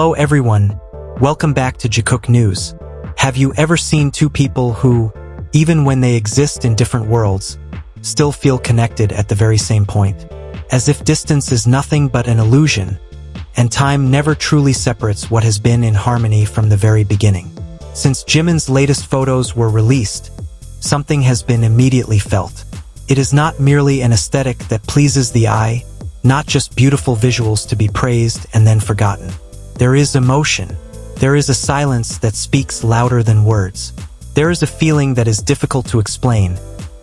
Hello everyone, welcome back to Jikook News. Have you ever seen two people who, even when they exist in different worlds, still feel connected at the very same point? As if distance is nothing but an illusion, and time never truly separates what has been in harmony from the very beginning. Since Jimin's latest photos were released, something has been immediately felt. It is not merely an aesthetic that pleases the eye, not just beautiful visuals to be praised and then forgotten. There is emotion. There is a silence that speaks louder than words. There is a feeling that is difficult to explain,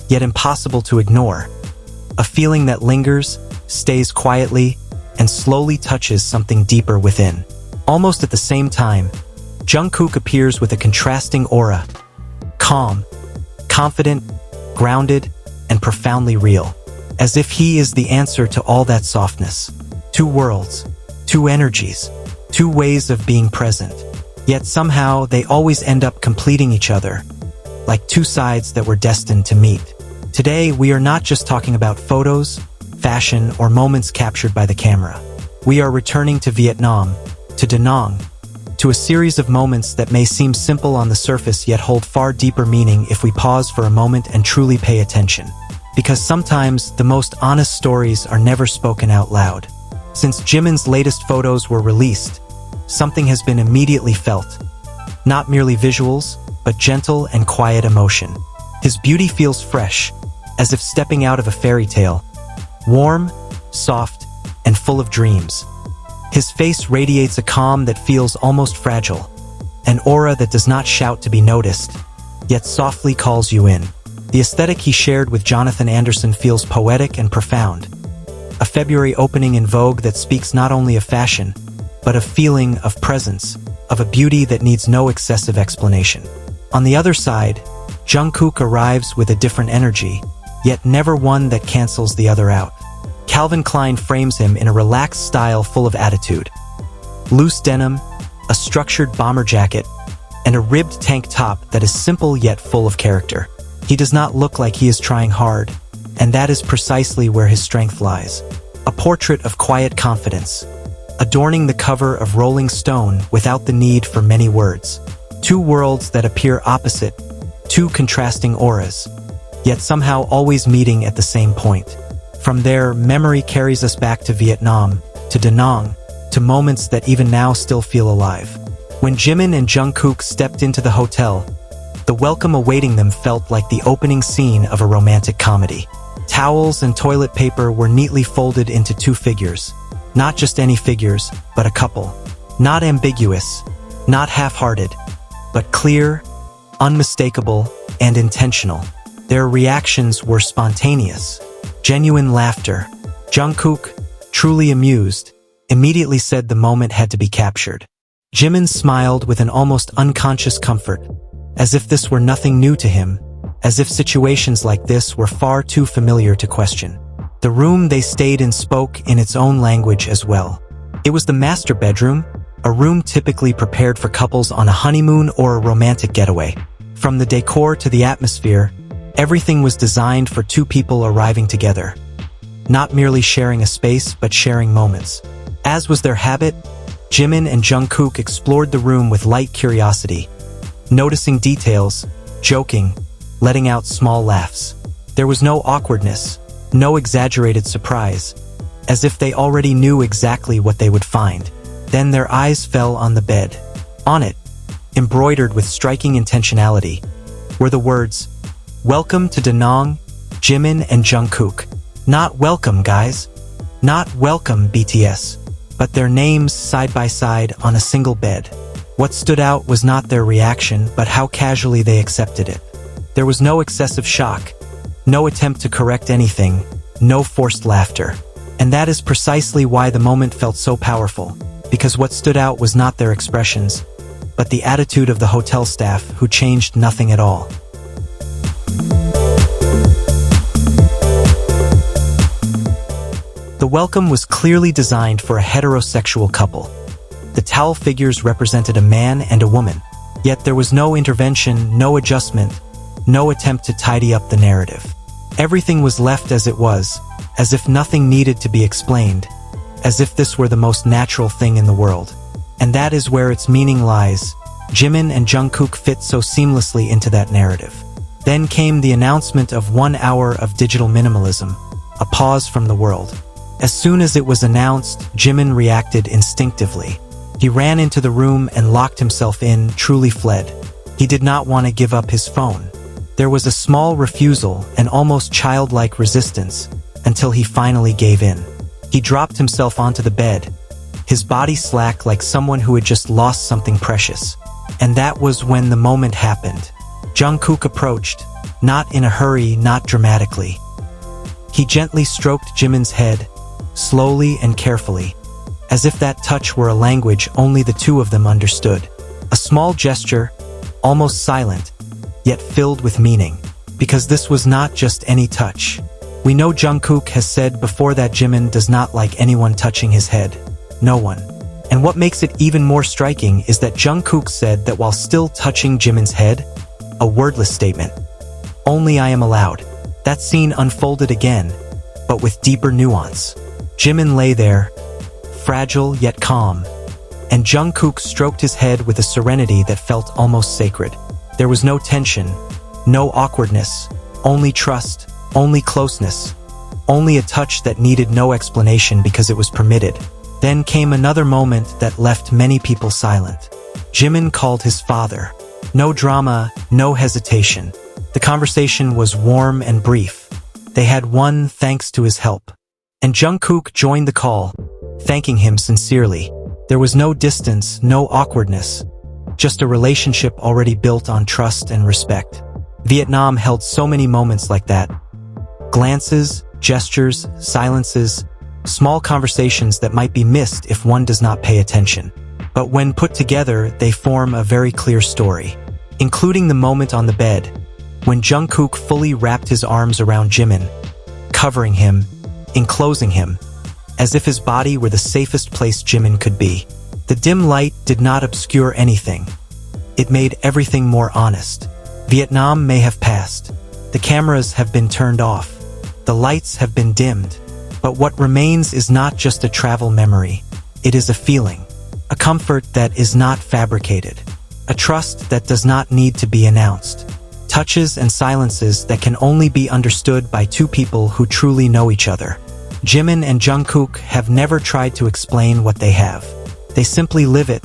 yet impossible to ignore. A feeling that lingers, stays quietly, and slowly touches something deeper within. Almost at the same time, Jungkook appears with a contrasting aura. Calm, confident, grounded, and profoundly real. As if he is the answer to all that softness. Two worlds, two energies, two ways of being present. Yet somehow they always end up completing each other, like two sides that were destined to meet. Today we are not just talking about photos, fashion, or moments captured by the camera. We are returning to Vietnam, to Da Nang, to a series of moments that may seem simple on the surface yet hold far deeper meaning if we pause for a moment and truly pay attention. Because sometimes the most honest stories are never spoken out loud. Since Jimin's latest photos were released, something has been immediately felt. Not merely visuals, but gentle and quiet emotion. His beauty feels fresh, as if stepping out of a fairy tale. Warm, soft, and full of dreams. His face radiates a calm that feels almost fragile, an aura that does not shout to be noticed, yet softly calls you in. The aesthetic he shared with Jonathan Anderson feels poetic and profound. A February opening in Vogue that speaks not only of fashion, but of feeling, of presence, of a beauty that needs no excessive explanation. On the other side, Jungkook arrives with a different energy, yet never one that cancels the other out. Calvin Klein frames him in a relaxed style full of attitude. Loose denim, a structured bomber jacket, and a ribbed tank top that is simple yet full of character. He does not look like he is trying hard, and that is precisely where his strength lies. A portrait of quiet confidence, adorning the cover of Rolling Stone without the need for many words. Two worlds that appear opposite, two contrasting auras, yet somehow always meeting at the same point. From there, memory carries us back to Vietnam, to Da Nang, to moments that even now still feel alive. When Jimin and Jungkook stepped into the hotel, the welcome awaiting them felt like the opening scene of a romantic comedy. Towels and toilet paper were neatly folded into two figures. Not just any figures, but a couple. Not ambiguous, not half-hearted, but clear, unmistakable, and intentional. Their reactions were spontaneous. Genuine laughter. Jungkook, truly amused, immediately said the moment had to be captured. Jimin smiled with an almost unconscious comfort, as if this were nothing new to him, as if situations like this were far too familiar to question. The room they stayed in spoke in its own language as well. It was the master bedroom, a room typically prepared for couples on a honeymoon or a romantic getaway. From the decor to the atmosphere, everything was designed for two people arriving together. Not merely sharing a space, but sharing moments. As was their habit, Jimin and Jungkook explored the room with light curiosity, noticing details, joking, letting out small laughs. There was no awkwardness, no exaggerated surprise, as if they already knew exactly what they would find. Then their eyes fell on the bed. On it, embroidered with striking intentionality, were the words, "Welcome to Da Nang, Jimin and Jungkook." Not welcome, guys. Not welcome, BTS. But their names side by side on a single bed. What stood out was not their reaction, but how casually they accepted it. There was no excessive shock, no attempt to correct anything, no forced laughter. And that is precisely why the moment felt so powerful, because what stood out was not their expressions, but the attitude of the hotel staff who changed nothing at all. The welcome was clearly designed for a heterosexual couple. The towel figures represented a man and a woman, yet there was no intervention, no adjustment, no attempt to tidy up the narrative. Everything was left as it was, as if nothing needed to be explained, as if this were the most natural thing in the world. And that is where its meaning lies. Jimin and Jungkook fit so seamlessly into that narrative. Then came the announcement of 1 hour of digital minimalism, a pause from the world. As soon as it was announced, Jimin reacted instinctively. He ran into the room and locked himself in, truly fled. He did not want to give up his phone. There was a small refusal, an almost childlike resistance, until he finally gave in. He dropped himself onto the bed, his body slack like someone who had just lost something precious. And that was when the moment happened. Jungkook approached, not in a hurry, not dramatically. He gently stroked Jimin's head, slowly and carefully, as if that touch were a language only the two of them understood. A small gesture, almost silent, yet filled with meaning, because this was not just any touch. We know Jungkook has said before that Jimin does not like anyone touching his head. No one. And what makes it even more striking is that Jungkook said that while still touching Jimin's head, a wordless statement. Only I am allowed. That scene unfolded again, but with deeper nuance. Jimin lay there, fragile yet calm, and Jungkook stroked his head with a serenity that felt almost sacred. There was no tension, no awkwardness, only trust, only closeness, only a touch that needed no explanation because it was permitted. Then came another moment that left many people silent. Jimin called his father. No drama, no hesitation. The conversation was warm and brief. They had won thanks to his help. And Jungkook joined the call, thanking him sincerely. There was no distance, no awkwardness, just a relationship already built on trust and respect. Vietnam held so many moments like that. Glances, gestures, silences, small conversations that might be missed if one does not pay attention. But when put together, they form a very clear story, including the moment on the bed, when Jungkook fully wrapped his arms around Jimin, covering him, enclosing him, as if his body were the safest place Jimin could be. The dim light did not obscure anything. It made everything more honest. Vietnam may have passed. The cameras have been turned off. The lights have been dimmed. But what remains is not just a travel memory. It is a feeling, a comfort that is not fabricated, a trust that does not need to be announced, touches and silences that can only be understood by two people who truly know each other. Jimin and Jungkook have never tried to explain what they have. They simply live it,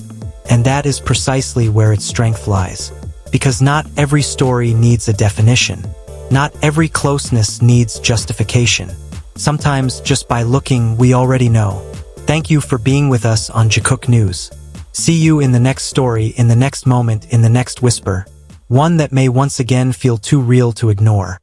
and that is precisely where its strength lies. Because not every story needs a definition. Not every closeness needs justification. Sometimes, just by looking, we already know. Thank you for being with us on Jikook News. See you in the next story, in the next moment, in the next whisper. One that may once again feel too real to ignore.